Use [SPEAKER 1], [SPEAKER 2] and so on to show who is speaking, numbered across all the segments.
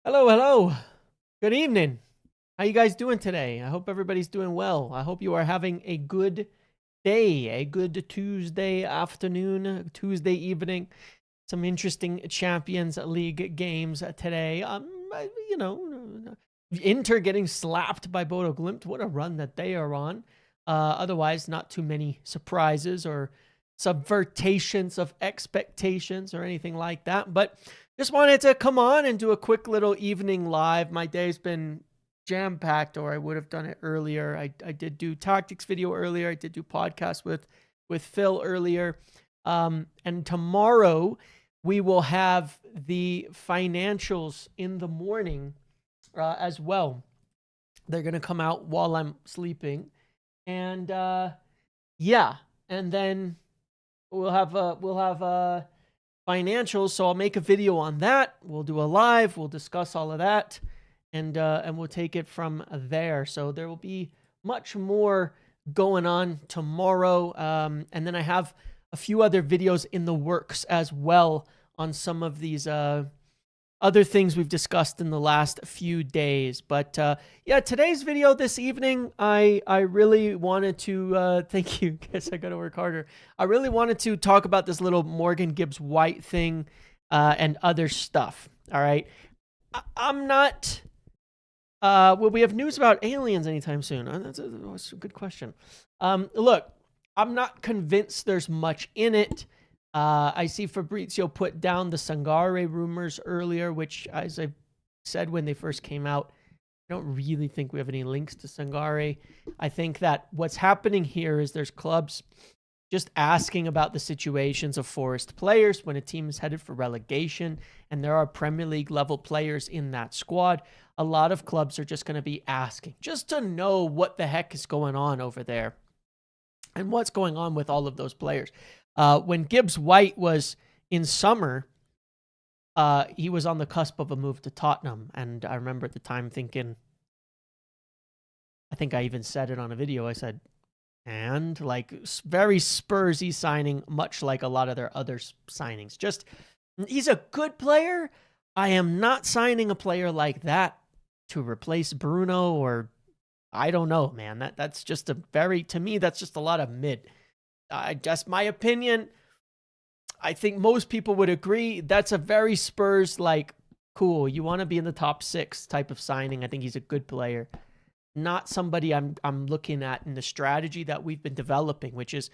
[SPEAKER 1] Hello, hello. Good evening. How you guys doing today? I hope everybody's doing well. I hope you are having a good day, a good Tuesday afternoon, Tuesday evening. Some interesting Champions League games today. You know, Inter getting slapped by Bodo Glimt. What a run that they are on. Otherwise, not too many surprises or subvertations of expectations or anything like that. But just wanted to come on and do a quick little evening live. My day's been jam-packed, or I would have done it earlier. I did do tactics video earlier. I did do podcast with Phil earlier. And tomorrow we will have the financials in the morning as well. They're going to come out while I'm sleeping. And yeah, and then we'll have financials. So I'll make a video on that. We'll do a live. We'll discuss all of that, and we'll take it from there. So there will be much more going on tomorrow. And then I have a few other videos in the works as well on some of these other things we've discussed in the last few days. But yeah, today's video this evening, I really wanted to, thank you, guess I gotta work harder. I really wanted to talk about this little Morgan Gibbs-White thing and other stuff, all right? I'm not, will we have news about aliens anytime soon? That's a good question. Look, I'm not convinced there's much in it. I see Fabrizio put down the Sangare rumors earlier, which, as I said when they first came out, I don't really think we have any links to Sangare. I think that what's happening here is there's clubs just asking about the situations of Forest players when a team is headed for relegation and there are Premier League level players in that squad. A lot of clubs are just going to be asking just to know what the heck is going on over there and what's going on with all of those players. When Gibbs-White was in summer, he was on the cusp of a move to Tottenham. And I remember at the time thinking, I think I even said it on a video. I said, and like very Spursy signing, much like a lot of their other signings. Just, he's a good player. I am not signing a player like that to replace Bruno, or I don't know, man. That's just to me, that's just a lot of mid. Just my opinion. I think most people would agree that's a very Spurs, like, cool, you want to be in the top 6 type of signing. I think he's a good player. Not somebody I'm looking at in the strategy that we've been developing, which is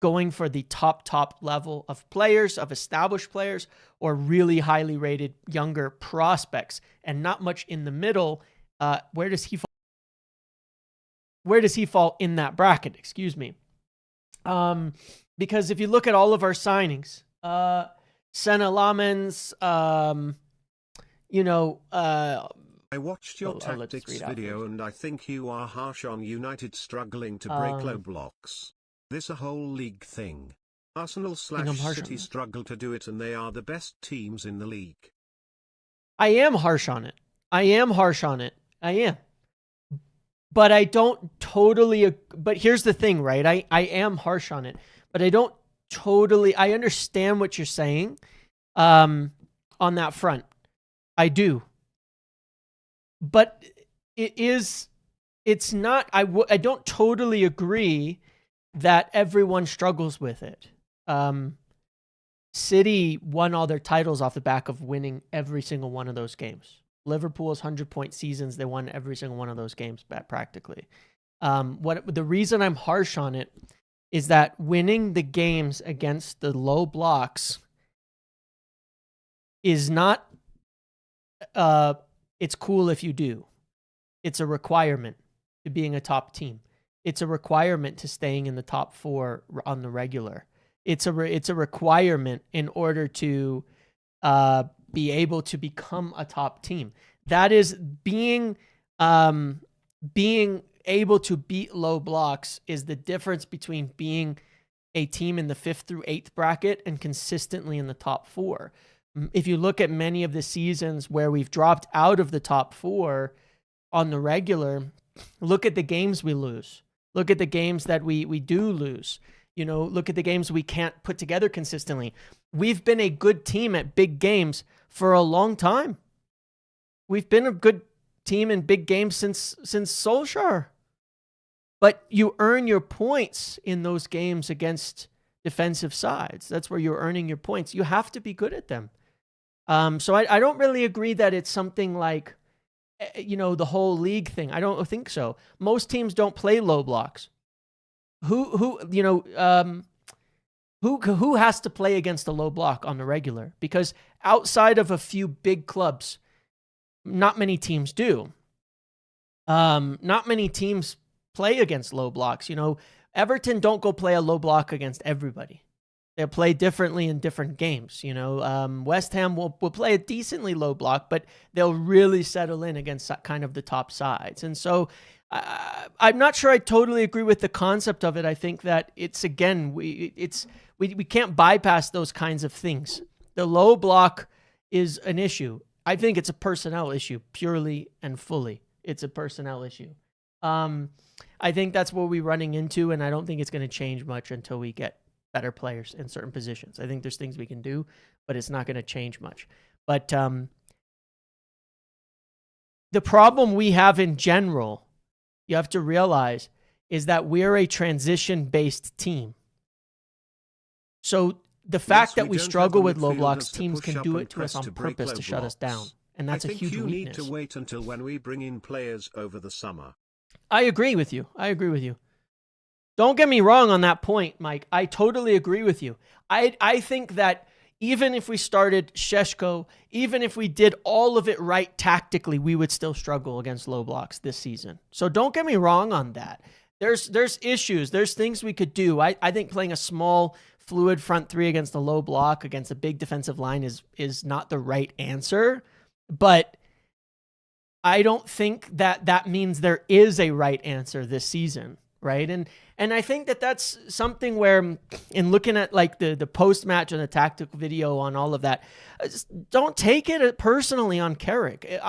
[SPEAKER 1] going for the top level of players, of established players, or really highly rated younger prospects, and not much in the middle. Where does he fall? Where does he fall in that bracket? Excuse me. Because if you look at all of our signings, Senna Lamens,
[SPEAKER 2] I watched your tactics video and I think you are harsh on United struggling to break low blocks. This a whole league thing. Arsenal/City struggle to do it and they are the best teams in the league.
[SPEAKER 1] I am harsh on it. I am. But I don't totally, but here's the thing, right? I am harsh on it, but I don't totally, I understand what you're saying on that front. I do. But it's not, I don't totally agree that everyone struggles with it. City won all their titles off the back of winning every single one of those games. Liverpool's 100-point seasons, they won every single one of those games practically. The reason I'm harsh on it is that winning the games against the low blocks is not, it's cool if you do. It's a requirement to being a top team. It's a requirement to staying in the top 4 on the regular. It's a requirement in order to be able to become a top team. That is being able to beat low blocks is the difference between being a team in the 5th through 8th bracket and consistently in the top 4. If you look at many of the seasons where we've dropped out of the top 4 on the regular, look at the games we lose. Look at the games that we do lose. Look at the games we can't put together consistently. We've been a good team at big games for a long time. we've been a good team in big games since Solskjaer. But you earn your points in those games against defensive sides. That's where you're earning your points. You have to be good at them. So I don't really agree that it's something like, the whole league thing. I don't think so. Most teams don't play low blocks. Who has to play against a low block on the regular? Because outside of a few big clubs, not many teams do. Not many teams play against low blocks. Everton don't go play a low block against everybody. They'll play differently in different games. West Ham will play a decently low block, but they'll really settle in against kind of the top sides. And so I'm not sure I totally agree with the concept of it. I think that it's, again, we can't bypass those kinds of things. The low block is an issue. I think it's a personnel issue, purely and fully. It's a personnel issue. I think that's what we're running into, and I don't think it's going to change much until we get better players in certain positions. I think there's things we can do, but it's not going to change much. But the problem we have in general, you have to realize, is that we're a transition-based team. So the fact that we struggle with low blocks, teams can do it to us on purpose to shut us down. And that's a huge weakness. I think you need
[SPEAKER 2] to wait until when we bring in players over the summer.
[SPEAKER 1] I agree with you. Don't get me wrong on that point, Mike. I totally agree with you. I think that even if we started Šeško, even if we did all of it right tactically, we would still struggle against low blocks this season. So don't get me wrong on that. There's issues. There's things we could do. I think playing a small, fluid front three against a low block, against a big defensive line is not the right answer. But I don't think that means there is a right answer this season, right? And I think that's something where, in looking at like the post-match and the tactical video on all of that, don't take it personally on Carrick.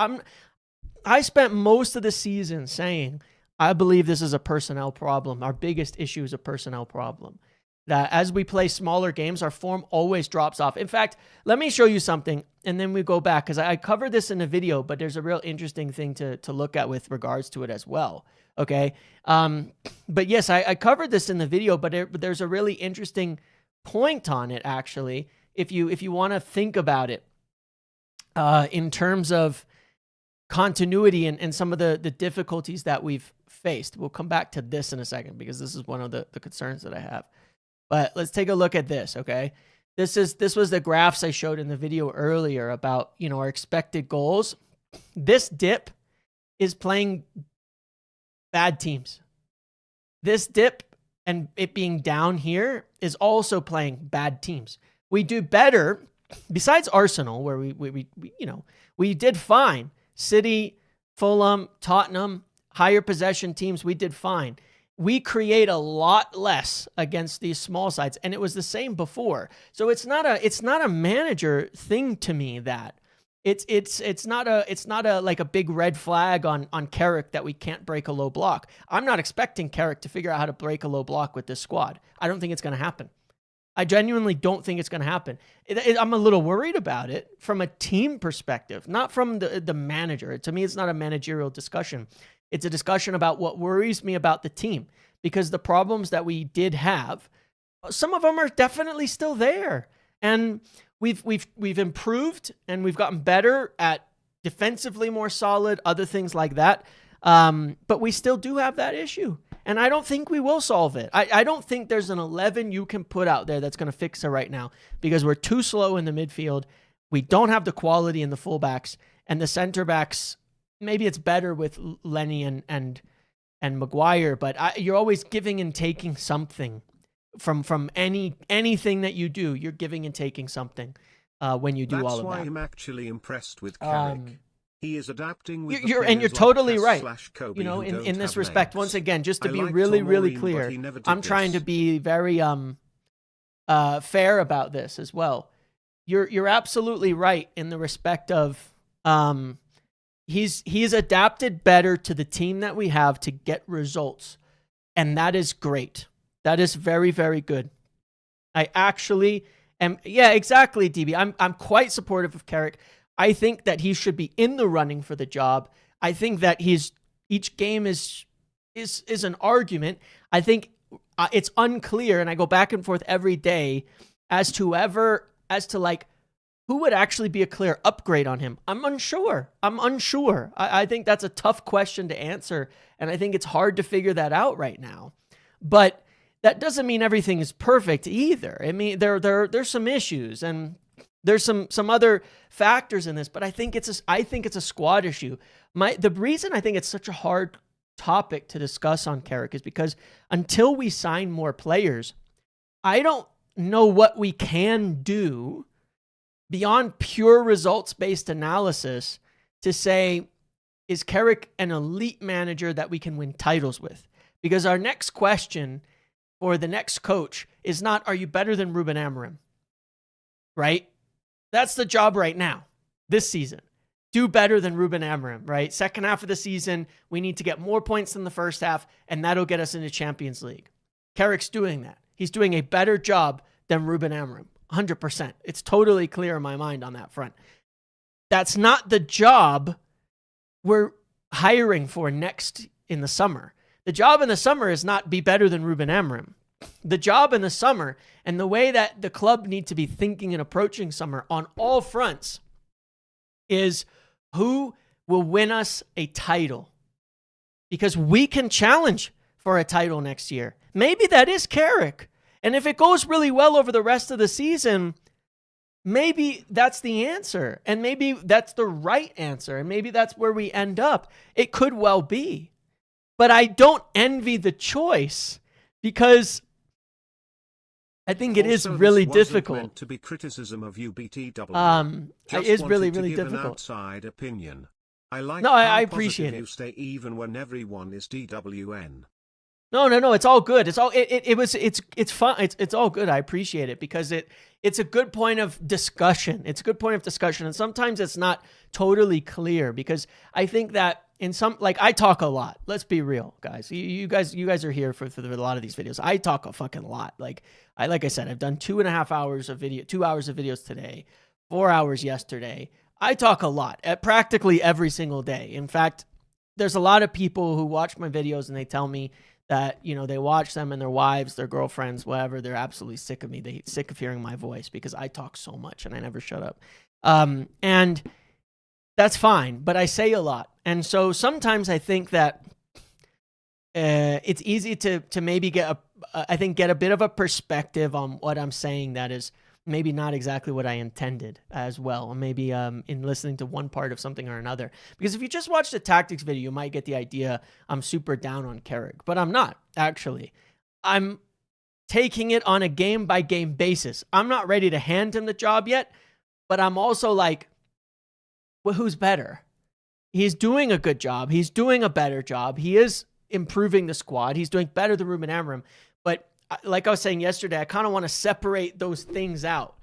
[SPEAKER 1] I spent most of the season saying, I believe this is a personnel problem. Our biggest issue is a personnel problem. That as we play smaller games, our form always drops off. In fact, let me show you something, and then we go back, because I covered this in a video, but there's a real interesting thing to look at with regards to it as well. Okay. But yes, I covered this in the video, but there's a really interesting point on it, actually, if you want to think about it in terms of continuity and some of the difficulties that we've faced. We'll come back to this in a second, because this is one of the concerns that I have. But let's take a look at this, okay? This was the graphs I showed in the video earlier about, our expected goals. This dip is playing bad teams. This dip and it being down here is also playing bad teams. We do better, besides Arsenal, where we did fine. City, Fulham, Tottenham, higher possession teams, we did fine. We create a lot less against these small sides, and it was the same before. So it's not a manager thing to me that it's not a like a big red flag on Carrick that we can't break a low block. I'm not expecting Carrick to figure out how to break a low block with this squad. I don't think it's going to happen. I genuinely don't think it's going to happen. I'm a little worried about it from a team perspective, not from the manager. To me, it's not a managerial discussion. It's a discussion about what worries me about the team, because the problems that we did have, some of them are definitely still there. And we've improved and we've gotten better at defensively more solid, other things like that. But we still do have that issue. And I don't think we will solve it. I don't think there's an 11 you can put out there that's going to fix it right now, because we're too slow in the midfield. We don't have the quality in the fullbacks, and the center backs. Maybe it's better with Leny and Maguire, but you're always giving and taking something from anything that you do. You're giving and taking something when you do all of that.
[SPEAKER 2] That's why I'm actually impressed with Carrick. He is adapting with
[SPEAKER 1] you're totally right. In this respect, once again, just to be really clear, I'm trying to be very fair about this as well. You're absolutely right in the respect of he's adapted better to the team that we have to get results, and that is great. That is very, very good. I actually am. Yeah, exactly, DB. I'm quite supportive of Carrick. I think that he should be in the running for the job. I think that each game is an argument. I think it's unclear, and I go back and forth every day as to like who would actually be a clear upgrade on him. I'm unsure. I think that's a tough question to answer, and I think it's hard to figure that out right now. But that doesn't mean everything is perfect either. I mean, there's some issues, and there's some other factors in this, but I think it's a squad issue. The reason I think it's such a hard topic to discuss on Carrick is because until we sign more players, I don't know what we can do beyond pure results-based analysis to say, is Carrick an elite manager that we can win titles with? Because our next question for the next coach is not, are you better than Ruben Amorim? Right? That's the job right now, this season. Do better than Ruben Amorim, right? Second half of the season, we need to get more points than the first half, and that'll get us into Champions League. Carrick's doing that. He's doing a better job than Ruben Amorim, 100%. It's totally clear in my mind on that front. That's not the job we're hiring for next in the summer. The job in the summer is not be better than Ruben Amorim. The job in the summer and the way that the club need to be thinking and approaching summer on all fronts is who will win us a title. Because we can challenge for a title next year. Maybe that is Carrick. And if it goes really well over the rest of the season, maybe that's the answer. And maybe that's the right answer. And maybe that's where we end up. It could well be. But I don't envy the choice because I think it is really difficult.
[SPEAKER 2] Meant to be criticism of UBTW.
[SPEAKER 1] It is really difficult.
[SPEAKER 2] An outside opinion. I like.
[SPEAKER 1] No, I appreciate it.
[SPEAKER 2] You stay even when everyone is DWN.
[SPEAKER 1] No. It's all good. It's fun. It's all good. I appreciate it because it's a good point of discussion. It's a good point of discussion, and sometimes it's not totally clear because I think that. I talk a lot. Let's be real, guys. You guys are here for a lot of these videos. I talk a fucking lot. Like I said, I've done 2.5 hours of video, 2 hours of videos today, 4 hours yesterday. I talk a lot at practically every single day. In fact, there's a lot of people who watch my videos and they tell me that, they watch them and their wives, their girlfriends, whatever, they're absolutely sick of me. They're sick of hearing my voice because I talk so much and I never shut up. And that's fine, but I say a lot. And so sometimes I think that it's easy to maybe get a bit of a perspective on what I'm saying that is maybe not exactly what I intended as well. Or maybe in listening to one part of something or another. Because if you just watch the tactics video, you might get the idea I'm super down on Carrick. But I'm not, actually. I'm taking it on a game-by-game basis. I'm not ready to hand him the job yet, but I'm also like, well, who's better? He's doing a good job. He's doing a better job. He is improving the squad. He's doing better than Ruben Amorim. But like I was saying yesterday, I kind of want to separate those things out.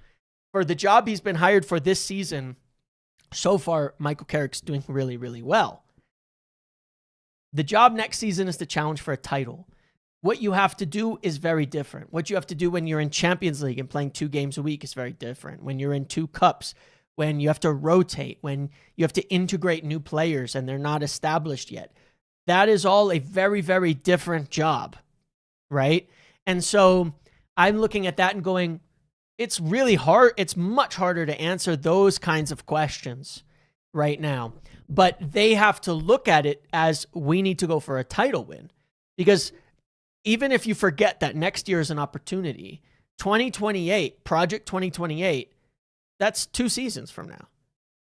[SPEAKER 1] For the job he's been hired for this season, so far, Michael Carrick's doing really, really well. The job next season is to challenge for a title. What you have to do is very different. What you have to do when you're in Champions League and playing 2 games a week is very different. When you're in 2 cups, when you have to rotate, when you have to integrate new players and they're not established yet. That is all a very, very different job, right? And so I'm looking at that and going, it's really hard. It's much harder to answer those kinds of questions right now. But they have to look at it as we need to go for a title win. Because even if you forget that next year is an opportunity, 2028, Project 2028, that's 2 seasons from now.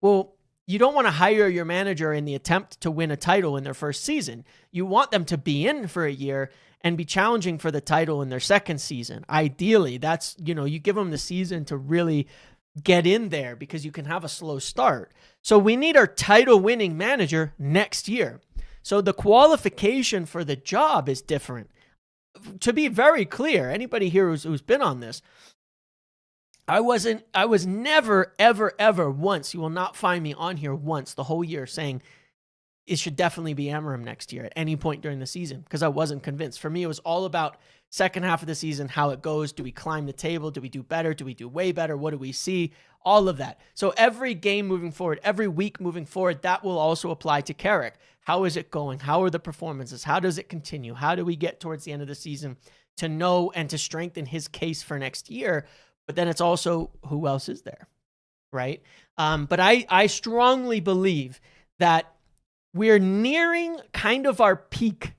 [SPEAKER 1] Well, you don't want to hire your manager in the attempt to win a title in their first season. You want them to be in for a year and be challenging for the title in their second season. Ideally, that's, you give them the season to really get in there because you can have a slow start. So we need our title winning manager next year. So the qualification for the job is different. To be very clear, anybody here who's been on this, I was never, ever once, you will not find me on here once the whole year saying it should definitely be Amarim next year at any point during the season, because I wasn't convinced. For me, it was all about second half of the season, how it goes. Do we climb the table? Do we do better? Do we do way better? What do we see? All of that. So every game moving forward, every week moving forward, that will also apply to Carrick. How is it going? How are the performances? How does it continue? How do we get towards the end of the season to know and to strengthen his case for next year? But then it's also, who else is there, right? But I strongly believe that we're nearing kind of our peak.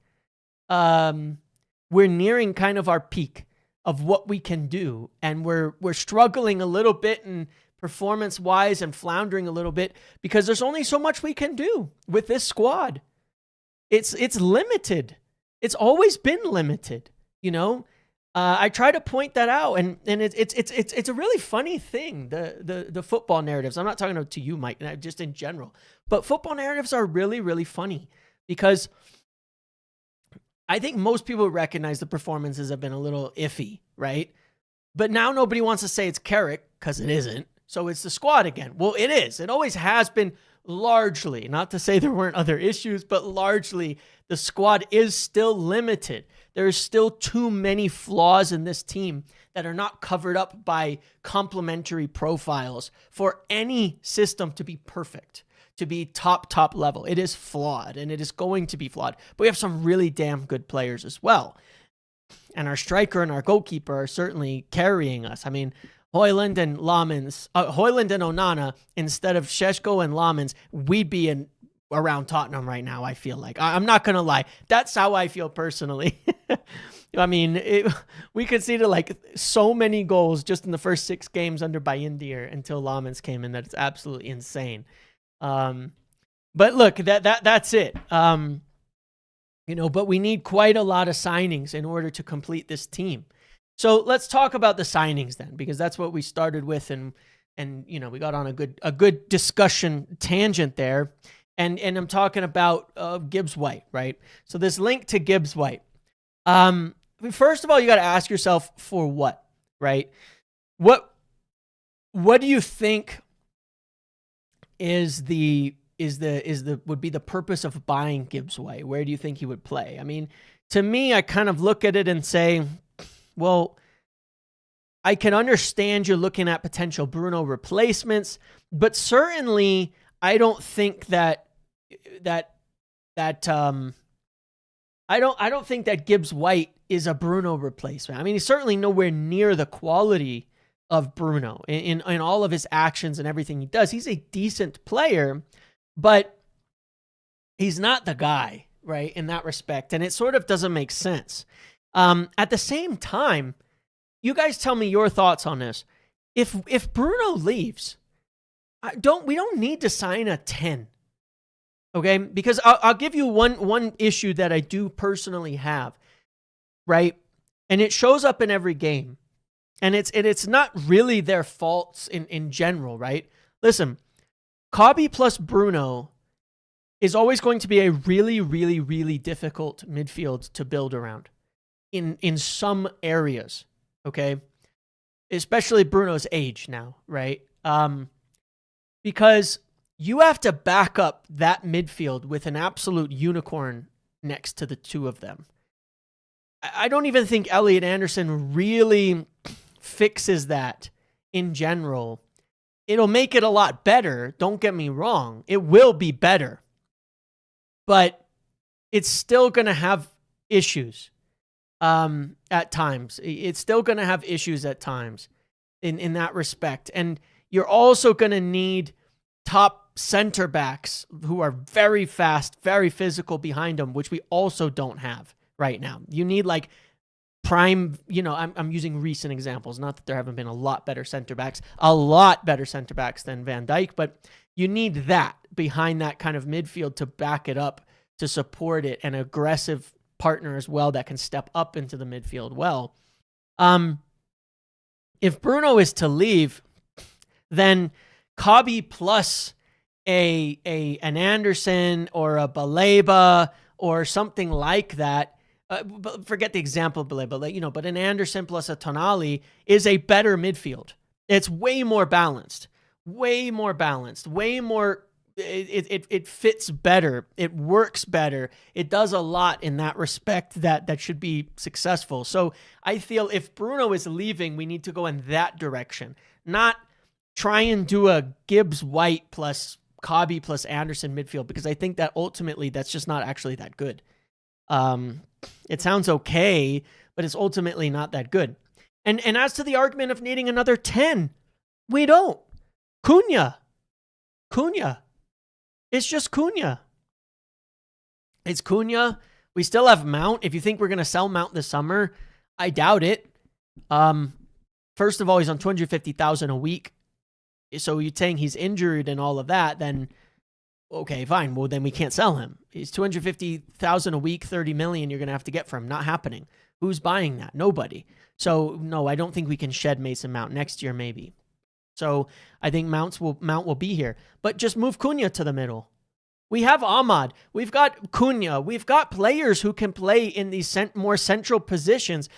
[SPEAKER 1] We're nearing kind of our peak of what we can do. And we're struggling a little bit in performance-wise and floundering a little bit because there's only so much we can do with this squad. It's limited. It's always been limited, you know? I try to point that out, and it's a really funny thing, the football narratives. I'm not talking to you, Mike, just in general. But football narratives are really, really funny because I think most people recognize the performances have been a little iffy, right? But now nobody wants to say it's Carrick because it isn't. So it's the squad again. Well, it is. It always has been largely. Not to say there weren't other issues, but largely the squad is still limited. There's still too many flaws in this team that are not covered up by complementary profiles for any system to be perfect, to be top level. It is flawed, and it is going to be flawed. But we have some really damn good players as well. And our striker and our goalkeeper are certainly carrying us. I mean, Højlund and Onana, instead of Šeško and Lamens, we'd be around Tottenham right now, I feel like. I'm not going to lie. That's how I feel personally. I mean, we conceded like so many goals just in the first 6 games under Bayindir until Lamens came in that it's absolutely insane. But look, that's it. But we need quite a lot of signings in order to complete this team. So let's talk about the signings then, because that's what we started with, and we got on a good discussion tangent there, and I'm talking about Gibbs-White, right? So this link to Gibbs-White. First of all, you got to ask yourself, for what, right? What do you think would be the purpose of buying Gibbs-White? Where do you think he would play? I mean, to me, I kind of look at it and say, well, I can understand you're looking at potential Bruno replacements, but certainly I don't think that I don't think that Gibbs-White is a Bruno replacement. I mean, he's certainly nowhere near the quality of Bruno in all of his actions and everything he does. He's a decent player, but he's not the guy, right, in that respect. And it sort of doesn't make sense. At the same time, you guys tell me your thoughts on this. If Bruno leaves, we don't need to sign a 10. Okay? Because I'll give you one issue that I do personally have, right? And it shows up in every game. And it's not really their faults in general, right? Listen, Kobbie plus Bruno is always going to be a really, really, really difficult midfield to build around in some areas, okay? Especially Bruno's age now, right? Because you have to back up that midfield with an absolute unicorn next to the two of them. I don't even think Elliot Anderson really fixes that in general. It'll make it a lot better. Don't get me wrong. It will be better. But it's still going to have issues at times. It's still going to have issues at times in that respect. And you're also going to need top center backs who are very fast, very physical behind them, which we also don't have right now. You need like prime, I'm using recent examples, not that there haven't been a lot better center backs than Van Dijk, but you need that behind that kind of midfield to back it up, to support it, an aggressive partner as well that can step up into the midfield well. If Bruno is to leave, then Kobbie plus an Anderson or a Baleba or something like that, forget the example of Baleba, but an Anderson plus a Tonali is a better midfield. It's way more balanced, way more it fits better. It works better. It does a lot in that respect that should be successful. So I feel if Bruno is leaving, we need to go in that direction, not try and do a Gibbs-White plus Cobby plus Anderson midfield, because I think that ultimately that's just not actually that good. It sounds okay, but it's ultimately not that good. And as to the argument of needing another 10, we don't. Cunha. It's just Cunha. It's Cunha. We still have Mount. If you think we're going to sell Mount this summer, I doubt it. First of all, he's on $250,000 a week. So you're saying he's injured and all of that, then okay, fine. Well, then we can't sell him. He's $250,000 a week, $30 million you're going to have to get from him. Not happening. Who's buying that? Nobody. So no, I don't think we can shed Mason Mount next year, maybe. So I think Mount will be here. But just move Cunha to the middle. We have Ahmad. We've got Cunha. We've got players who can play in these more central positions.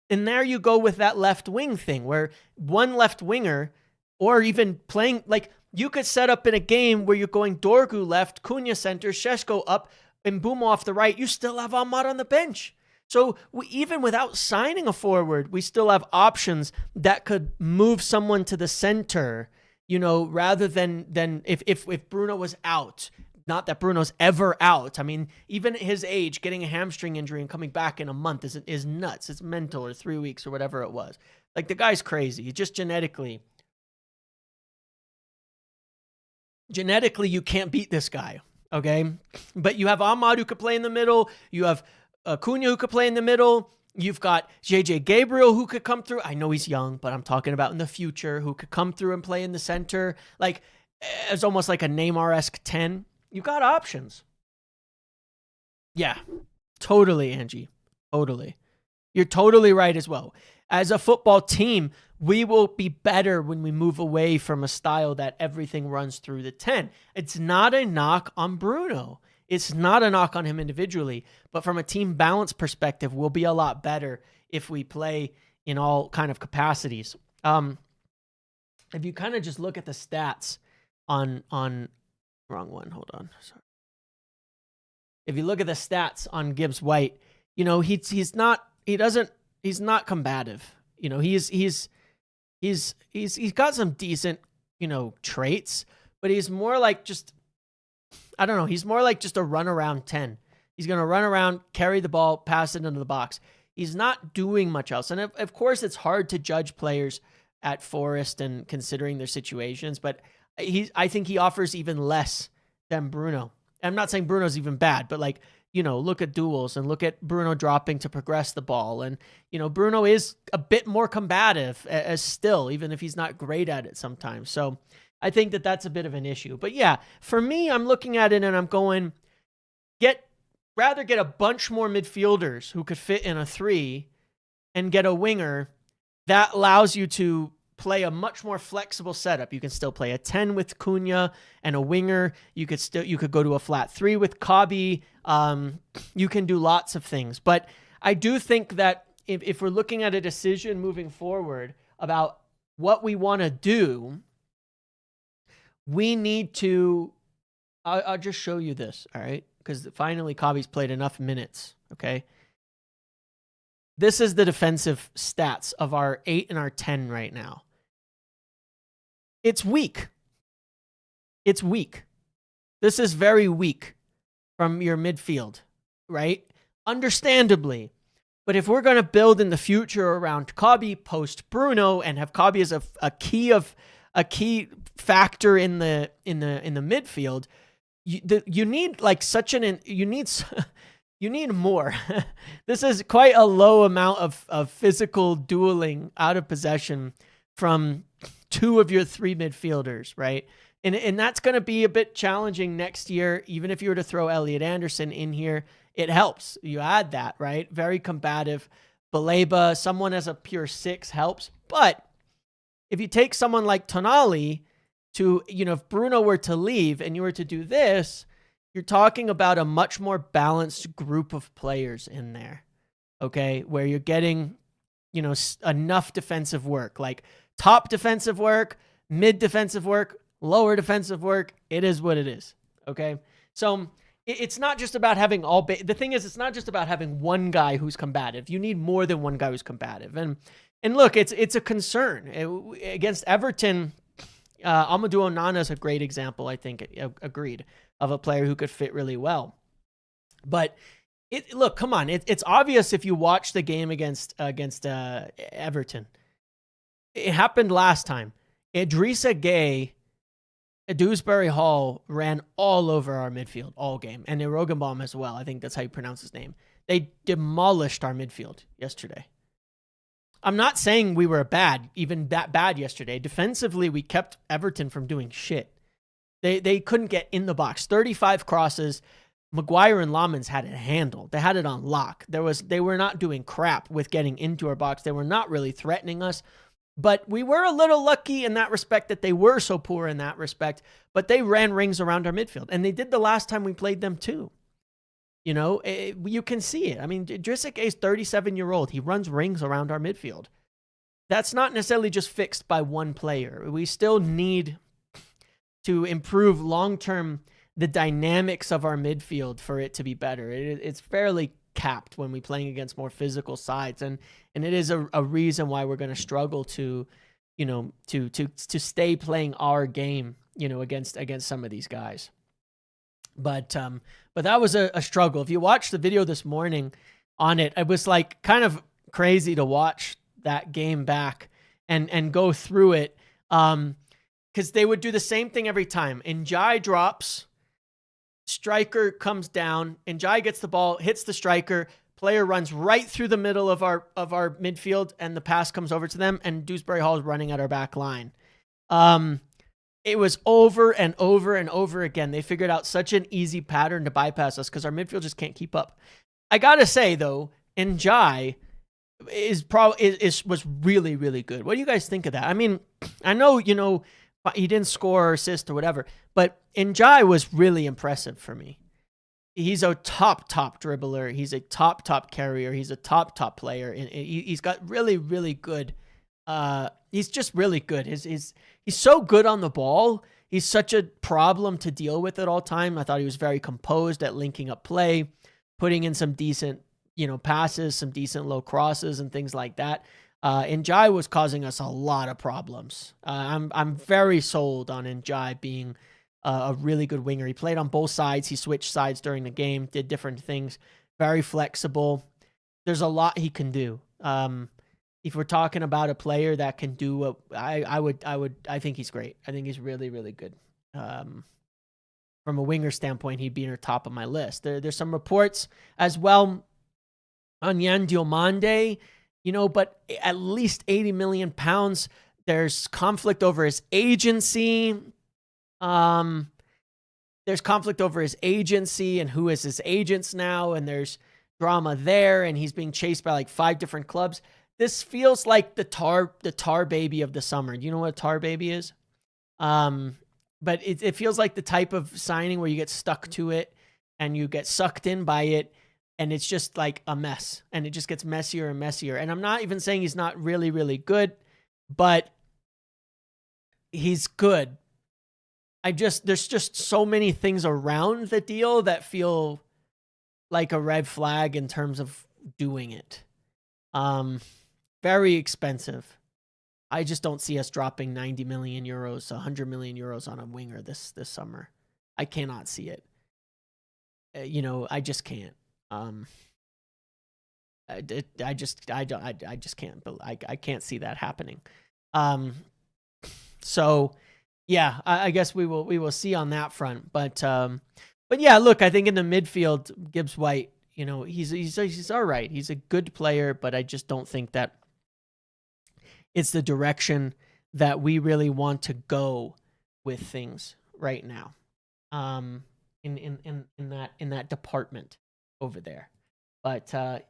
[SPEAKER 1] And there you go with that left wing thing, where one left winger, or even playing, like, you could set up in a game where you're going Dorgu left, Cunha center, Šeško up, and Mbeumo off the right. You still have Ahmad on the bench. So even without signing a forward, we still have options that could move someone to the center, rather than if Bruno was out. Not that Bruno's ever out. I mean, even at his age, getting a hamstring injury and coming back in a month is nuts. It's mental, or 3 weeks or whatever it was. Like, the guy's crazy. Just genetically, you can't beat this guy, okay? But you have Ahmad who could play in the middle. You have Cunha who could play in the middle. You've got JJ Gabriel who could come through. I know he's young, but I'm talking about in the future, who could come through and play in the center. Like, it's almost like a Neymar-esque 10. You've got options. Yeah, totally, Angie. Totally. You're totally right as well. As a football team, we will be better when we move away from a style that everything runs through the 10. It's not a knock on Bruno. It's not a knock on him individually, but from a team balance perspective, we'll be a lot better if we play in all kind of capacities. If you kind of just look at the stats on wrong one, hold on. Sorry. If you look at the stats on Gibbs-White, he's not combative. He's got some decent, traits, but he's more like he's more like just a run around 10. He's going to run around, carry the ball, pass it into the box. He's not doing much else. And of course, it's hard to judge players at Forest and considering their situations, but I think he offers even less than Bruno. I'm not saying Bruno's even bad, but look at duels and look at Bruno dropping to progress the ball. And, Bruno is a bit more combative as still, even if he's not great at it sometimes. So I think that that's a bit of an issue. But yeah, for me, I'm looking at it and I'm going, rather get a bunch more midfielders who could fit in a 3 and get a winger that allows you to play a much more flexible setup. You can still play a 10 with Cunha and a winger. You could go to a flat 3 with Cobby. You can do lots of things. But I do think that if we're looking at a decision moving forward about what we want to do, we need to, I'll just show you this, all right? Because finally Cobby's played enough minutes, okay? This is the defensive stats of our 8 and our 10 right now. It's weak. It's weak. This is very weak from your midfield, right? Understandably. But if we're going to build in the future around Cobby post Bruno and have Cobby as a key factor in the midfield, you need like you need more. This is quite a low amount of physical dueling out of possession from 2 of your 3 midfielders, right? And that's going to be a bit challenging next year. Even if you were to throw Elliot Anderson in here, it helps. You add that, right? Very combative. Baleba, someone as a pure 6 helps. But if you take someone like Tonali to, if Bruno were to leave and you were to do this, you're talking about a much more balanced group of players in there, okay? Where you're getting, enough defensive work, like top defensive work, mid defensive work, lower defensive work. It is what it is. Okay. So it's not just about having the thing is, it's not just about having one guy who's combative. You need more than one guy who's combative. And look, it's a concern against Everton. Amadou Onana is a great example, I think, agreed, of a player who could fit really well. But look, come on. It's obvious if you watch the game against Everton. It happened last time. Idrissa Gueye, Dewsbury Hall ran all over our midfield all game, and Irogenbaum as well. I think that's how you pronounce his name. They demolished our midfield yesterday. I'm not saying we were even that bad yesterday. Defensively, we kept Everton from doing shit. They couldn't get in the box. 35 crosses. Maguire and Lamans had it handled. They had it on lock. They were not doing crap with getting into our box. They were not really threatening us. But we were a little lucky in that respect that they were so poor in that respect. But they ran rings around our midfield. And they did the last time we played them too. You know, you can see it. I mean, Idrissa Gueye is 37-year-old. He runs rings around our midfield. That's not necessarily just fixed by one player. We still need to improve long-term the dynamics of our midfield for it to be better. It's fairly capped when we're playing against more physical sides. And it is a reason why we're going to struggle to stay playing our game, against some of these guys. But that was a struggle. If you watch the video this morning on it, it was like kind of crazy to watch that game back and go through it. Because they would do the same thing every time. Njai drops, striker comes down, Njai gets the ball, hits the striker, player runs right through the middle of our midfield, and the pass comes over to them, and Dewsbury Hall is running at our back line. It was over and over and over again. They figured out such an easy pattern to bypass us because our midfield just can't keep up. I gotta say though, Njai was really, really good. What do you guys think of that? I mean, I know, he didn't score or assist or whatever, but Njai was really impressive for me. He's a top dribbler. He's a top carrier. He's a top player. And he's got really, really good. He's just really good. He's so good on the ball. He's such a problem to deal with at all time. I thought he was very composed at linking up play, putting in some decent, passes, some decent low crosses and things like that. Njai was causing us a lot of problems. I'm very sold on Njai being a really good winger. He played on both sides. He switched sides during the game, did different things, very flexible. There's a lot he can do. If we're talking about a player that can do what I think he's great. I think he's really, really good. From a winger standpoint, he'd be near top of my list. There's some reports as well on Yan Diomande, but at least 80 million pounds. There's conflict over his agency. There's conflict over his agency and who is his agents now. And there's drama there. And he's being chased by like 5 different clubs. This feels like the tar baby of the summer. Do you know what a tar baby is? But it feels like the type of signing where you get stuck to it and you get sucked in by it. And it's just like a mess. And it just gets messier and messier. And I'm not even saying he's not really, really good, but he's good. There's just so many things around the deal that feel like a red flag in terms of doing it. Very expensive. I just don't see us dropping 90 million euros, 100 million euros on a winger this summer. I cannot see it. I just can't. I just can't. But I can't see that happening. So yeah, I guess we will see on that front. But yeah, look, I think in the midfield, Gibbs-White, he's all right. He's a good player, but I just don't think that it's the direction that we really want to go with things right now. In that department over there. But I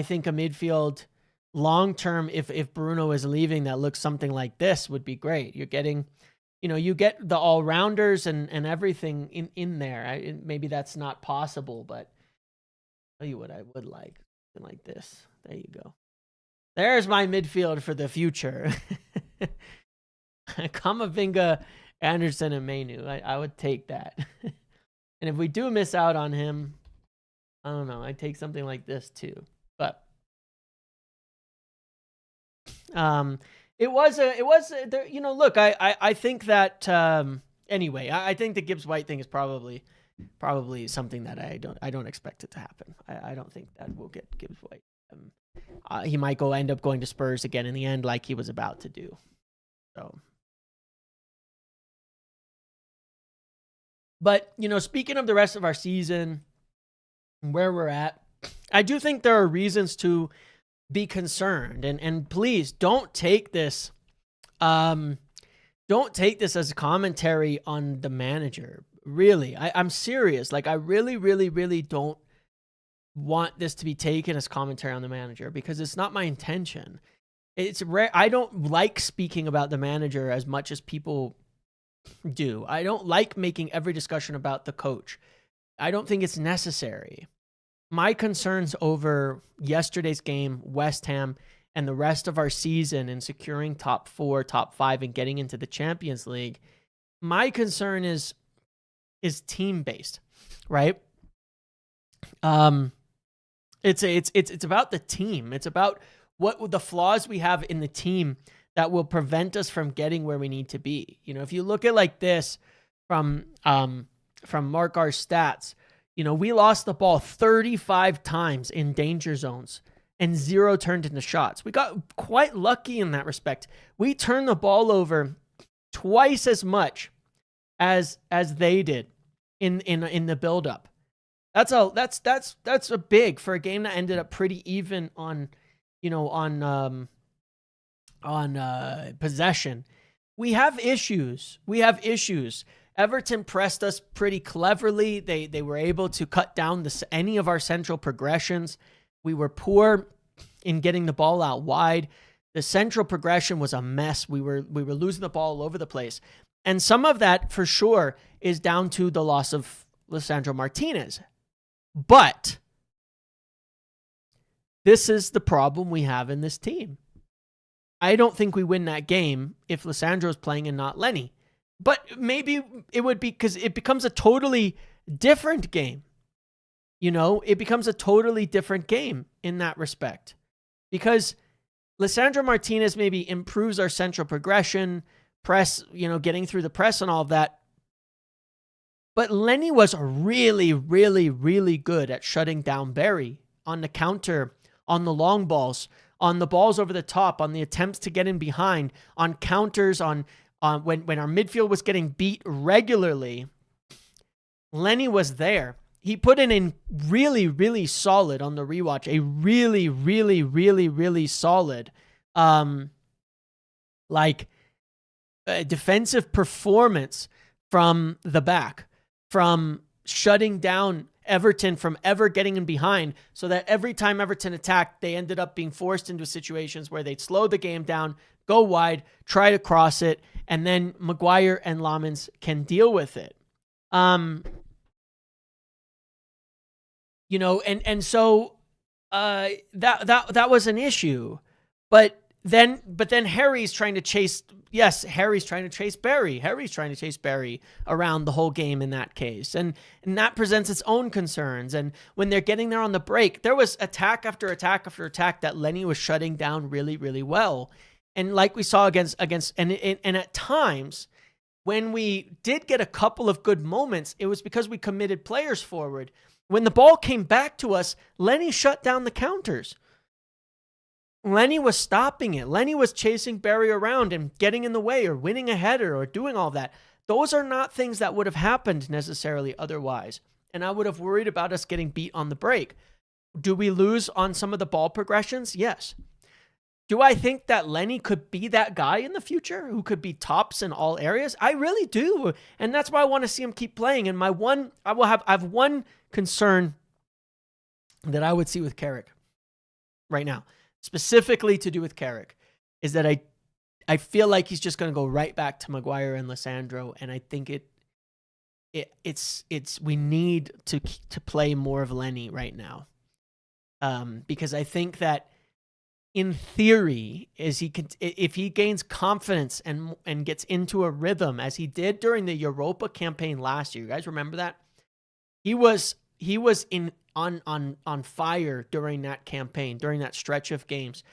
[SPEAKER 1] think a midfield long term, if Bruno is leaving, that looks something like this would be great. You're getting, you get the all rounders and everything in there. Maybe that's not possible, but I'll tell you what I would like. Something like this. There you go. There's my midfield for the future. Kamavinga Anderson and Mainu. I would take that. And if we do miss out on him, I don't know. I'd take something like this too. But look, I think that anyway, I think the Gibbs-White thing is probably something that I don't expect it to happen. I don't think that we'll get Gibbs-White. He might end up going to Spurs again in the end, like he was about to do. So, but speaking of the rest of our season, where we're at, I do think there are reasons to be concerned, and please don't take this as a commentary on the manager. Really, I'm serious. Like, I really, really, really don't want this to be taken as commentary on the manager, because it's not my intention. It's rare. I don't like speaking about the manager as much as people do. I don't like making every discussion about the coach. I don't think it's necessary. My concerns over yesterday's game, West Ham, and the rest of our season in securing top 4, top 5, and getting into the Champions League, my concern is team-based, right? It's about the team. It's about what the flaws we have in the team that will prevent us from getting where we need to be. If you look at like this from Mark R stats, we lost the ball 35 times in danger zones and 0 turned into shots. We got quite lucky in that respect. We turned the ball over twice as much as they did in the buildup. That's a big for a game that ended up pretty even on possession. We have issues. Everton pressed us pretty cleverly. They were able to cut down any of our central progressions. We were poor in getting the ball out wide. The central progression was a mess. We were losing the ball all over the place. And some of that, for sure, is down to the loss of Lisandro Martinez. But this is the problem we have in this team. I don't think we win that game if Lisandro's playing and not Leny. But maybe it would be because it becomes a totally different game. It becomes a totally different game in that respect. Because Lisandro Martinez maybe improves our central progression, press, getting through the press and all of that. But Leny was really, really, really good at shutting down Barry on the counter, on the long balls, on the balls over the top, on the attempts to get in behind, on counters, on when our midfield was getting beat regularly. Leny was there. He put in really, really solid on the rewatch, a really, really, really, really solid defensive performance from the back, from shutting down Everton from ever getting in behind, so that every time Everton attacked, they ended up being forced into situations where they'd slow the game down, go wide, try to cross it, and then Maguire and Lamens can deal with it. So that was an issue. But then Harry's trying to chase. Yes, Harry's trying to chase Barry. Harry's trying to chase Barry around the whole game in that case. And that presents its own concerns. And when they're getting there on the break, there was attack after attack after attack that Leny was shutting down really, really well. And like we saw against and at times when we did get a couple of good moments, it was because we committed players forward. When the ball came back to us, Leny shut down the counters. Leny was stopping it. Leny was chasing Barry around and getting in the way or winning a header or doing all that. Those are not things that would have happened necessarily otherwise. And I would have worried about us getting beat on the break. Do we lose on some of the ball progressions? Yes. Do I think that Leny could be that guy in the future who could be tops in all areas? I really do. And that's why I want to see him keep playing. And I have one concern that I would see with Carrick right now, specifically to do with Carrick, is that I feel like he's just going to go right back to Maguire and Lisandro, and I think we need to play more of Leny right now, because I think that in theory, if he gains confidence and gets into a rhythm as he did during the Europa campaign last year. You guys remember that? He was on fire during that campaign, during that stretch of games,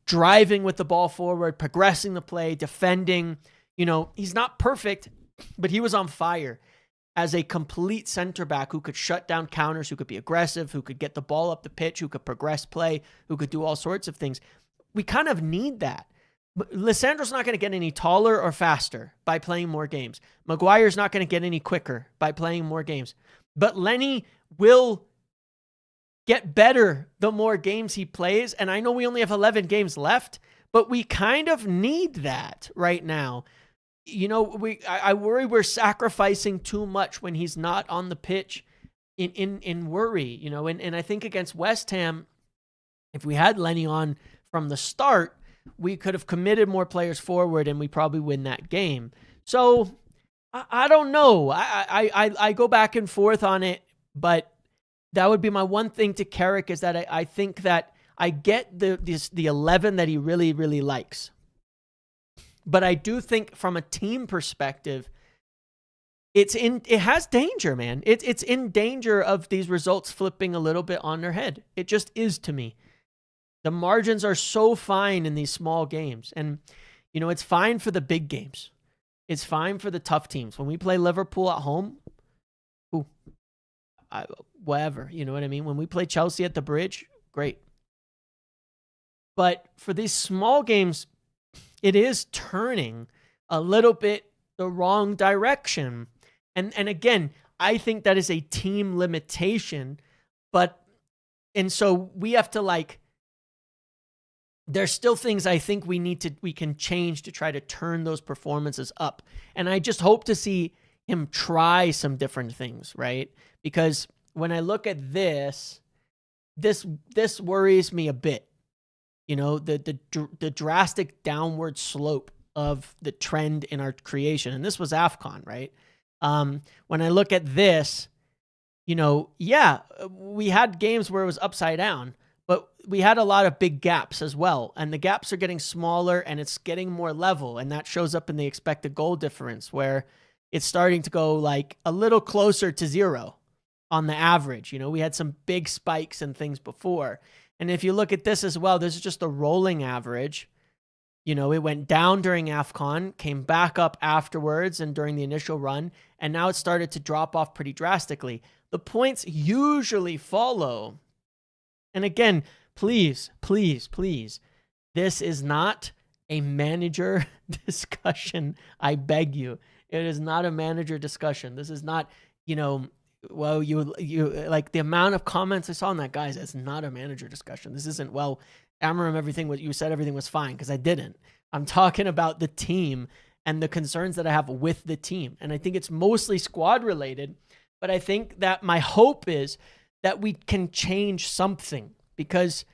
[SPEAKER 1] driving with the ball forward, progressing the play, defending. He's not perfect, but he was on fire as a complete center back who could shut down counters, who could be aggressive, who could get the ball up the pitch, who could progress play, who could do all sorts of things. We kind of need that. Lissandro's not going to get any taller or faster by playing more games. Maguire's not going to get any quicker by playing more games. But Leny will get better the more games he plays. And I know we only have 11 games left, but we kind of need that right now. I worry we're sacrificing too much when he's not on the pitch in worry, and I think against West Ham, if we had Leny on from the start, we could have committed more players forward and we probably win that game. So I don't know. I go back and forth on it, but that would be my one thing to Carrick is that I think that I get the 11 that he really, really likes. But I do think from a team perspective, it has danger, man. It's in danger of these results flipping a little bit on their head. It just is to me. The margins are so fine in these small games. And, it's fine for the big games. It's fine for the tough teams. When we play Liverpool at home, whatever, you know what I mean? When we play Chelsea at the Bridge, great. But for these small games, it is turning a little bit the wrong direction. And again, I think that is a team limitation, and so we have to there's still things I think we can change to try to turn those performances up. And I just hope to see him try some different things, right? Because when I look at this worries me a bit. The drastic downward slope of the trend in our creation. And this was AFCON, right? When I look at this, we had games where it was upside down, but we had a lot of big gaps as well. And the gaps are getting smaller and it's getting more level. And that shows up in the expected goal difference where it's starting to go a little closer to 0 on the average. We had some big spikes and things before. And if you look at this as well, this is just a rolling average. It went down during AFCON, came back up afterwards and during the initial run, and now it started to drop off pretty drastically. The points usually follow. And again, please, please, please, this is not a manager discussion. I beg you. It is not a manager discussion. This is not, well, you like the amount of comments I saw on that, guys, it's not a manager discussion. This isn't, well, Amarim, everything was fine, because I didn't. I'm talking about the team and the concerns that I have with the team. And I think it's mostly squad related, but I think that my hope is that we can change something, because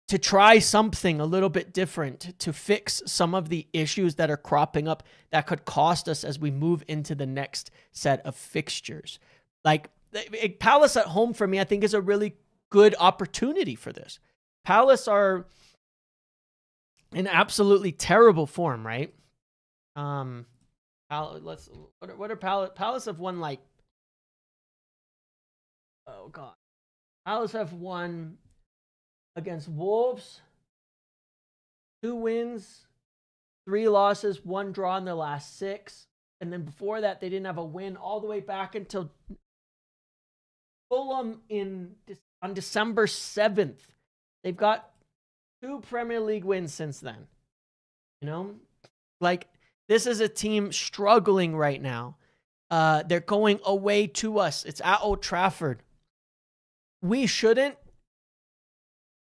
[SPEAKER 1] to try something a little bit different to fix some of the issues that are cropping up that could cost us as we move into the next set of fixtures. Palace at home for me, I think is a really good opportunity for this. Palace are in absolutely terrible form, right? What are Palace? Palace have won oh god. Palace have won against Wolves, 2 wins, 3 losses, 1 draw in their last 6. And then before that, they didn't have a win all the way back until Fulham on December 7th. They've got 2 Premier League wins since then. This is a team struggling right now. They're going away to us. It's at Old Trafford. We shouldn't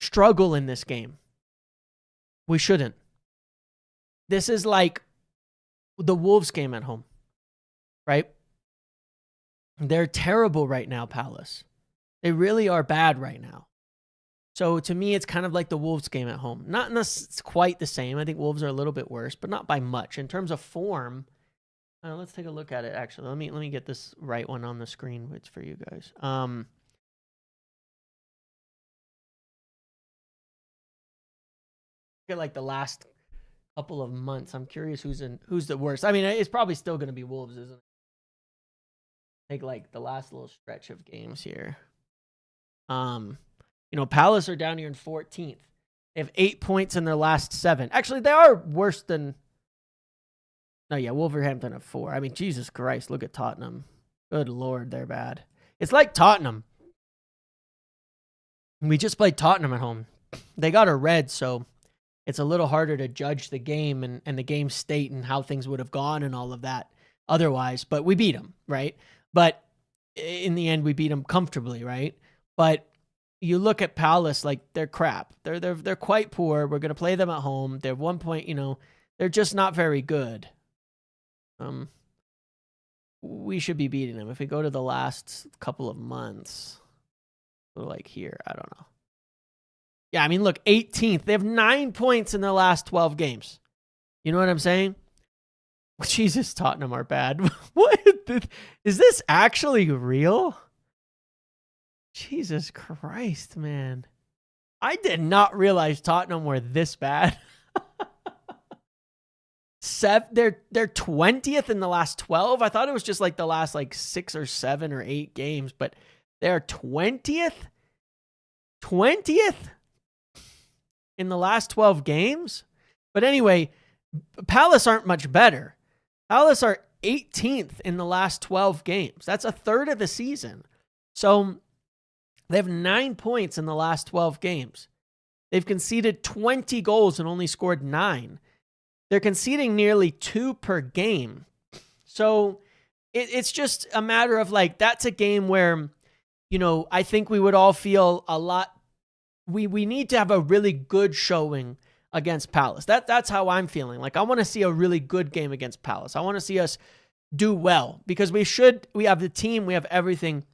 [SPEAKER 1] struggle in this game. We shouldn't. This is like the Wolves game at home, right? They're terrible right now, Palace. They really are bad right now. So to me, it's kind of like the Wolves game at home. Not quite the same. I think Wolves are a little bit worse, but not by much. In terms of form, let's take a look at it, actually. Let me get this right one on the screen for you guys. at like the last couple of months, I'm curious who's the worst. I mean, it's probably still going to be Wolves, isn't it? Take like the last little stretch of games here. Palace are down here in 14th. They have 8 points in their last 7. Actually, they are worse than. No, yeah, Wolverhampton have 4. I mean, Jesus Christ, look at Tottenham. Good Lord, they're bad. It's like Tottenham. We just played Tottenham at home. They got a red, so it's a little harder to judge the game and the game state and how things would have gone and all of that otherwise. But we beat them, right? But in the end, we beat them comfortably, right? But you look at Palace, like they're crap. They're quite poor. We're going to play them at home. They're 1 point, they're just not very good. We should be beating them. If we go to the last couple of months, like here, I don't know. Yeah, I mean, look, 18th. They have 9 points in their last 12 games. You know what I'm saying? Jesus, Tottenham are bad. What? Is this actually real? Jesus Christ, man. I did not realize Tottenham were this bad. They're 20th in the last 12. I thought it was just like the last 6 or 7 or 8 games, but they're 20th? 20th in the last 12 games? But anyway, Palace aren't much better. Palace are 18th in the last 12 games. That's a third of the season. So they have 9 points in the last 12 games. They've conceded 20 goals and only scored 9. They're conceding nearly 2 per game. So it's just a matter of that's a game where, I think we would all feel a lot. We need to have a really good showing against Palace. That's how I'm feeling. I want to see a really good game against Palace. I want to see us do well because we have the team, we have everything.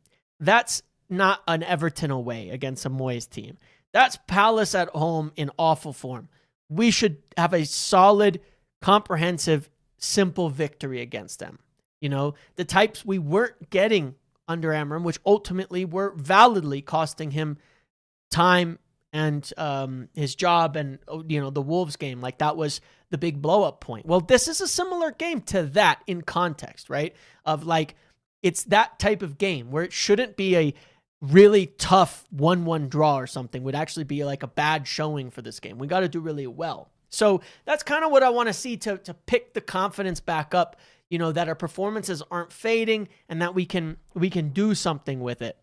[SPEAKER 1] That's not an Everton away against a Moyes team. That's Palace at home in awful form. We should have a solid, comprehensive, simple victory against them. The types we weren't getting under Amram, which ultimately were validly costing him time and his job and, the Wolves game. That was the big blow-up point. Well, this is a similar game to that in context, right? Of it's that type of game where it shouldn't be a really tough 1-1 draw or something. Would actually be a bad showing for this game. We got to do really well. So that's kind of what I want to see to pick the confidence back up, that our performances aren't fading and that we can do something with it.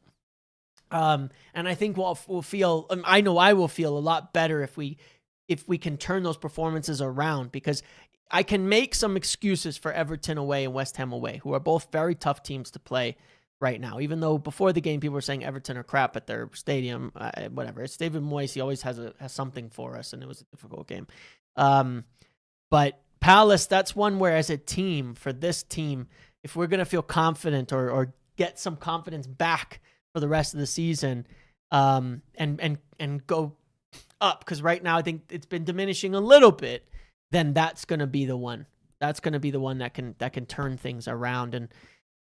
[SPEAKER 1] And I think we'll feel, I know I will feel a lot better if we can turn those performances around, because I can make some excuses for Everton away and West Ham away, who are both very tough teams to play right now. Even though before the game, people were saying Everton are crap at their stadium, whatever. It's David Moyes. He always has something for us, and it was a difficult game. But Palace, that's one where as a team, for this team, if we're going to feel confident or get some confidence back for the rest of the season, and go up, because right now I think it's been diminishing a little bit, then that's going to be the one. That's going to be the one that can turn things around,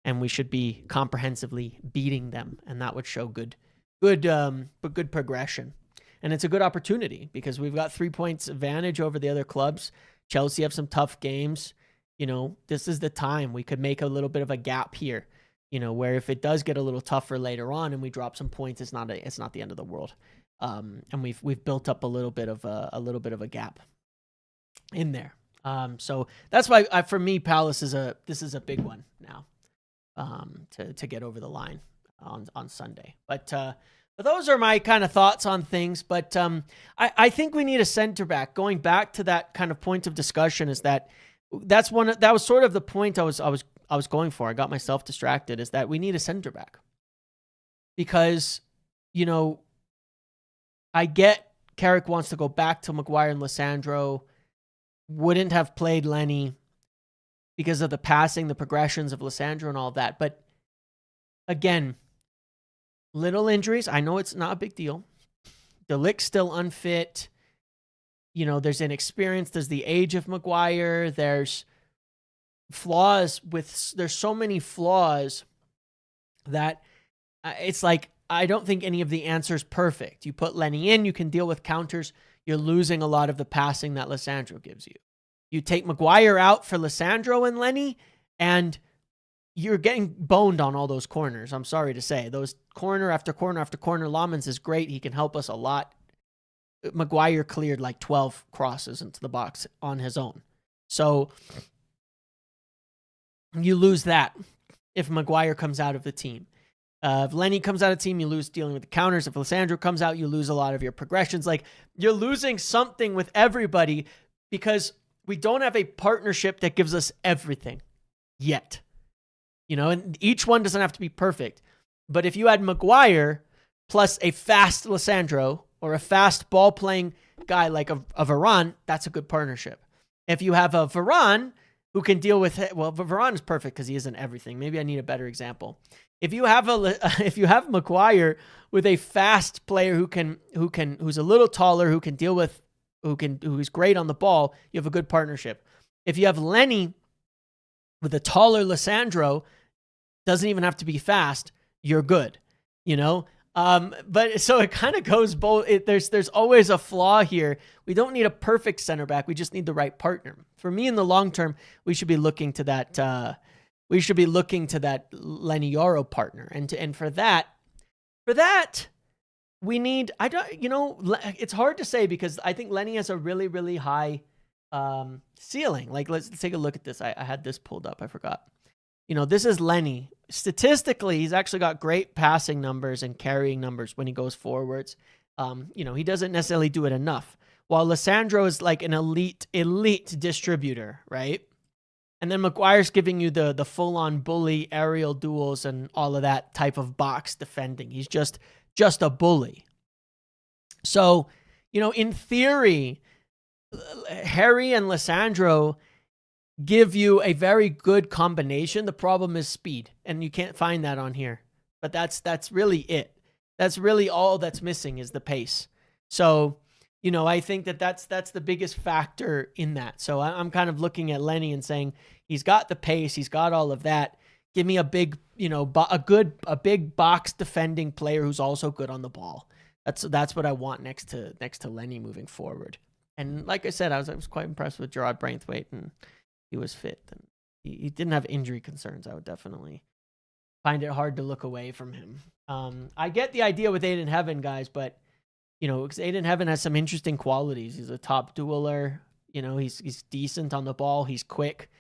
[SPEAKER 1] and we should be comprehensively beating them, and that would show good progression. And it's a good opportunity because we've got 3 points advantage over the other clubs. Chelsea have some tough games. This is the time we could make a little bit of a gap here, where if it does get a little tougher later on and we drop some points, it's not the end of the world. And we've built up a little bit of a gap in there. So that's why for me, Palace this is a big one now, to get over the line on Sunday. But those are my kind of thoughts on things. But I think we need a center back. Going back to that kind of point of discussion, is that was sort of the point I was going for. I got myself distracted. Is that we need a center back, because I get Carrick wants to go back to Maguire and Lissandro. Wouldn't have played Leny because of the passing, the progressions of Lissandro and all that. But again, little injuries. I know it's not a big deal. De Ligt's still unfit. There's inexperience. There's the age of Maguire. There's flaws there's so many flaws that it's I don't think any of the answers perfect. You put Leny in, you can deal with counters. you're losing a lot of the passing that Lysandro gives you. You take Maguire out for Lysandro and Leny, and you're getting boned on all those corners. I'm sorry to say. Those corner after corner after corner. Lamens is great. He can help us a lot. Maguire cleared like 12 crosses into the box on his own. So you lose that if Maguire comes out of the team. If Leny comes out of the team, you lose dealing with the counters. If Lysandro comes out, you lose a lot of your progressions. Like, you're losing something with everybody because we don't have a partnership that gives us everything yet. You know, and each one doesn't have to be perfect. But if you had Maguire plus a fast Lysandro or a fast ball-playing guy like a Varane, that's a good partnership. If you have a Varane who can deal with it, well, Varane is perfect because he isn't everything. Maybe I need a better example. If you have Maguire with a fast player who's a little taller, who's great on the ball, you have a good partnership. If you have Leny with a taller Lysandro, doesn't even have to be fast, you're good, you know? But so it kind of goes both. There's always a flaw here. We don't need a perfect center back. We just need the right partner. For me, in the long term, we should be looking to that. We should be looking to that Leny Yoro partner, and for that, we need. It's hard to say because I think Leny has a really, really high ceiling. Like, let's take a look at this. I had this pulled up. I forgot. You know, this is Leny. Statistically, he's actually got great passing numbers and carrying numbers when he goes forwards. He doesn't necessarily do it enough. While Lysandro is like an elite distributor, right? And then Maguire's giving you the full-on bully aerial duels and all of that type of box defending. He's just a bully. So, in theory, Harry and Lysandro give you a very good combination. The problem is speed, and you can't find that on here. But that's really it. That's really all that's missing is the pace. So, I think that's the biggest factor in that. So I'm kind of looking at Leny and saying he's got the pace, he's got all of that. Give me a big, a big box defending player who's also good on the ball. That's what I want next to Leny moving forward. And like I said, I was quite impressed with Gerard Braithwaite, and he was fit and he didn't have injury concerns. I would definitely find it hard to look away from him. I get the idea with Aiden Heaven, guys, but because Aiden Heaven has some interesting qualities. He's a top dueler. He's decent on the ball. He's quick.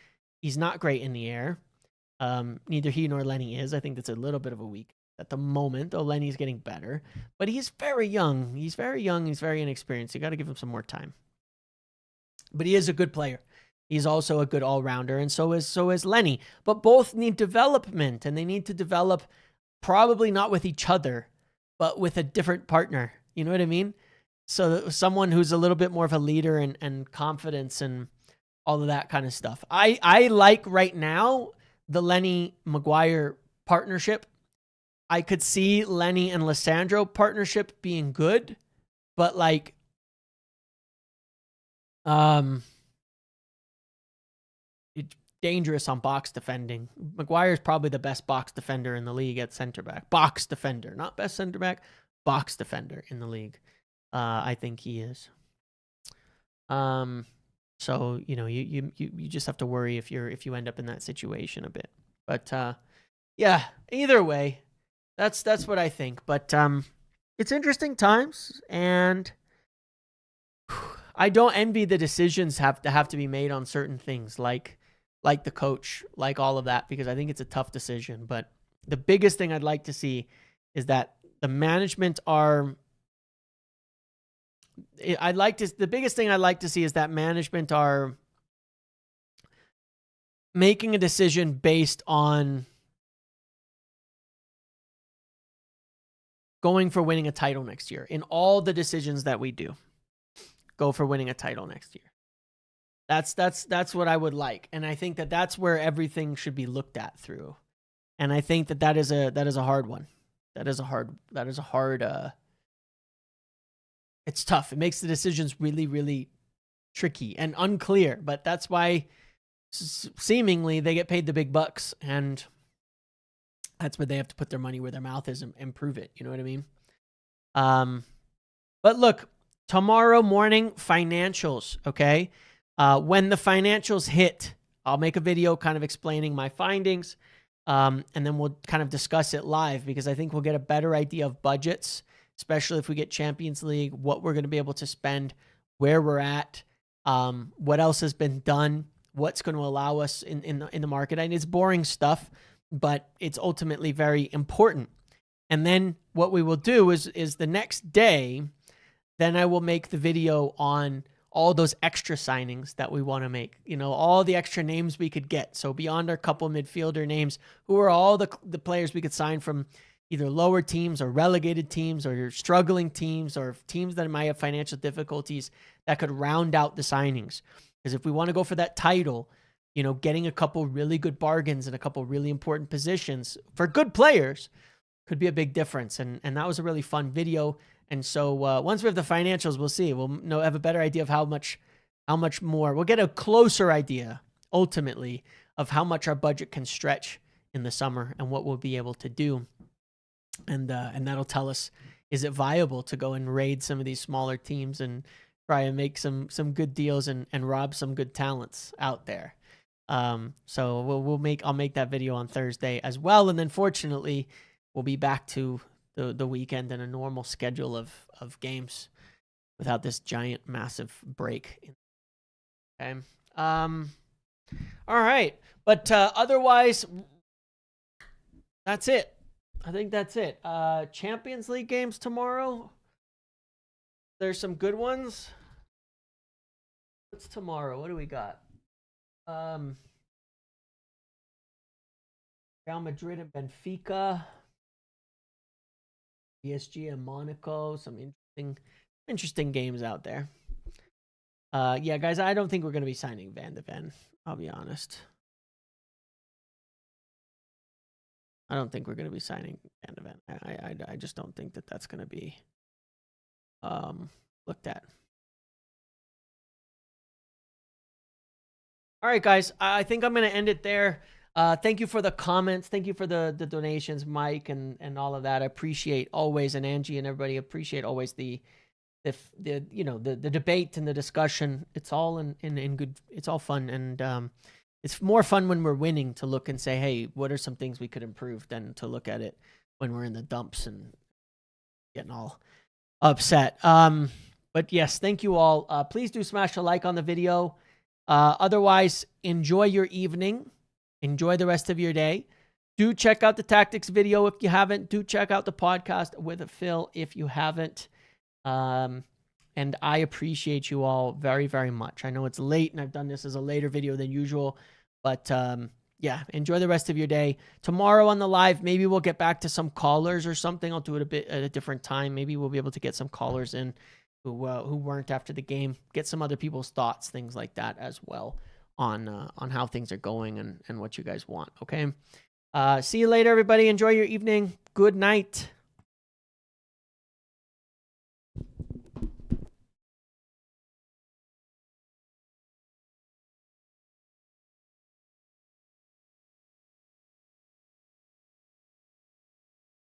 [SPEAKER 1] He's not great in the air. Neither he nor Leny is. I think that's a little bit of a weak at the moment, though Lenny's getting better. But he's very young. He's very young. He's very inexperienced. You got to give him some more time. But he is a good player. He's also a good all-rounder, and so is Leny. But both need development, and they need to develop probably not with each other, but with a different partner. You know what I mean? So someone who's a little bit more of a leader and confidence and all of that kind of stuff. I like right now the Leny Maguire partnership. I could see Leny and Lysandro partnership being good, but like, it's dangerous on box defending. Maguire's probably the best box defender in the league at center back. Box defender, not best center back, box defender in the league. I think he is. So you just have to worry if you end up in that situation a bit. But yeah, either way, that's what I think. But it's interesting times, and I don't envy the decisions have to be made on certain things, like the coach, like all of that, because I think it's a tough decision. But the biggest thing I'd like to see is that the management are. The biggest thing I'd like to see is that management are making a decision based on going for winning a title next year. In all the decisions that we do, go for winning a title next year. That's what I would like, and I think that that's where everything should be looked at through. And I think that is a hard one. That is a hard. It's tough. It makes the decisions really, really tricky and unclear. But that's why seemingly they get paid the big bucks, and that's where they have to put their money where their mouth is and prove it. You know what I mean? But look, tomorrow morning, financials, okay? When the financials hit, I'll make a video kind of explaining my findings, and then we'll kind of discuss it live because I think we'll get a better idea of budgets, especially if we get Champions League, what we're going to be able to spend, where we're at, what else has been done, what's going to allow us in the market. And it's boring stuff, but it's ultimately very important. And then what we will do is the next day, then I will make the video on all those extra signings that we want to make, you know, all the extra names we could get. So beyond our couple midfielder names, who are all the players we could sign from either lower teams or relegated teams or struggling teams or teams that might have financial difficulties that could round out the signings. Because if we want to go for that title, you know, getting a couple really good bargains and a couple really important positions for good players could be a big difference. And that was a really fun video. And so once we have the financials, we'll see. We'll have a better idea of how much more. We'll get a closer idea, ultimately, of how much our budget can stretch in the summer and what we'll be able to do. And that'll tell us, is it viable to go and raid some of these smaller teams and try and make some good deals and rob some good talents out there. So I'll make that video on Thursday as well. And then fortunately, we'll be back to the weekend and a normal schedule of games without this giant, massive break. Okay. All right. But otherwise, that's it. I think that's it. Champions League games tomorrow. There's some good ones. What's tomorrow? What do we got? Real Madrid and Benfica. PSG and Monaco, some interesting games out there. Yeah, guys, I don't think we're going to be signing Van de Ven. I'll be honest. I don't think we're going to be signing Van de Ven. I just don't think that that's going to be looked at. All right, guys, I think I'm going to end it there. Thank you for the comments. Thank you for the donations, Mike, and all of that. I appreciate always, and Angie and everybody appreciate always the debate and the discussion. It's all in good. It's all fun, and it's more fun when we're winning to look and say, hey, what are some things we could improve than to look at it when we're in the dumps and getting all upset. But yes, thank you all. Please do smash a like on the video. Otherwise, enjoy your evening. Enjoy the rest of your day. Do check out the tactics video if you haven't. Do check out the podcast with Phil if you haven't. And I appreciate you all very, very much. I know it's late and I've done this as a later video than usual. But yeah, enjoy the rest of your day. Tomorrow on the live, maybe we'll get back to some callers or something. I'll do it a bit at a different time. Maybe we'll be able to get some callers in who weren't after the game. Get some other people's thoughts, things like that as well. On how things are going and what you guys want. Okay. See you later, everybody. Enjoy your evening. Good night.